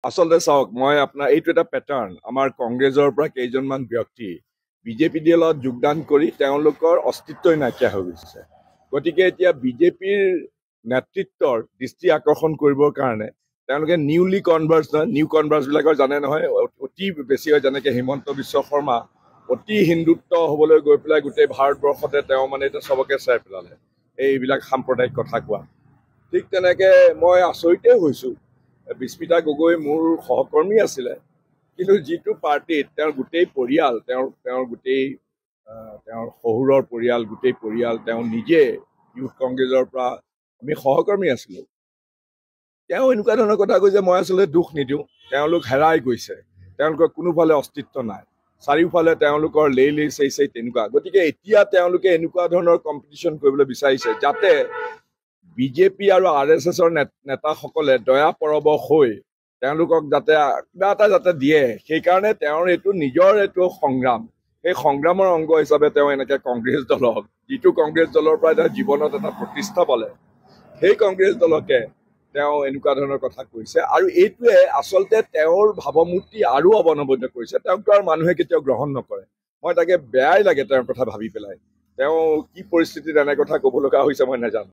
আচলতে চাওক মই আপোনাৰ এইটো এটা পেটাৰ্ণ আমাৰ কংগ্ৰেছৰ পৰা কেইজনমান ব্যক্তি বিজেপি দলত যোগদান কৰি তেওঁলোকৰ অস্তিত্বই নাইকিয়া হৈ গৈছে। গতিকে এতিয়া বিজেপিৰ নেতৃত্বৰ দৃষ্টি আকৰ্ষণ কৰিবৰ কাৰণে তেওঁলোকে নিউ কনভাৰ্চবিলাকৰ জানে নহয়, অতি বেছি হয়। যেনেকৈ হিমন্ত বিশ্ব শৰ্মা অতি হিন্দুত্ব হ'বলৈ গৈ পেলাই গোটেই ভাৰতবৰ্ষতে তেওঁ মানে এতিয়া চবকে চাই পেলালে এইবিলাক সাম্প্ৰদায়িক কথা কোৱা। ঠিক তেনেকৈ মই আচৰিতেই হৈছোঁ, বিস্মিতা গগৈ মোৰ সহকৰ্মী আছিলে, কিন্তু যিটো পাৰ্টিত তেওঁৰ গোটেই পৰিয়াল, তেওঁৰ গোটেই তেওঁৰ শহুৰৰ পৰিয়াল, গোটেই পৰিয়াল, তেওঁ নিজে ইউথ কংগ্ৰেছৰ পৰা আমি সহকৰ্মী আছিলোঁ, তেওঁ এনেকুৱা ধৰণৰ কথা কৈছে। মই আচলতে দুখ নিদিওঁ, তেওঁলোক হেৰাই গৈছে, তেওঁলোকৰ কোনোফালে অস্তিত্ব নাই, চাৰিওফালে তেওঁলোকৰ লেই চেই তেনেকুৱা। গতিকে এতিয়া তেওঁলোকে এনেকুৱা ধৰণৰ কম্পিটিশ্যন কৰিবলৈ বিচাৰিছে যাতে বিজেপি আৰু RSSৰ নেতাসকলে দয়া পৰৱশ হৈ তেওঁলোকক যাতে কিবা এটা যাতে দিয়ে, সেইকাৰণে তেওঁৰ এইটো নিজৰ এইটো সংগ্ৰাম, সেই সংগ্ৰামৰ অংগ হিচাপে তেওঁ এনেকৈ কংগ্ৰেছ দলক, যিটো কংগ্ৰেছ দলৰ পৰা তেওঁ জীৱনত এটা প্ৰতিষ্ঠা পালে, সেই কংগ্ৰেছ দলকে তেওঁ এনেকুৱা ধৰণৰ কথা কৈছে। আৰু এইটোৱে আচলতে তেওঁৰ ভাৱমূৰ্তি আৰু অৱনমিত কৰিছে। তেওঁকতো আৰু মানুহে কেতিয়াও গ্ৰহণ নকৰে। মই তাকে বেয়াই লাগে তেওঁৰ কথা ভাবি পেলাই, তেওঁ কি পৰিস্থিতিত এনে কথা ক'ব লগা হৈছে মই নাজানো।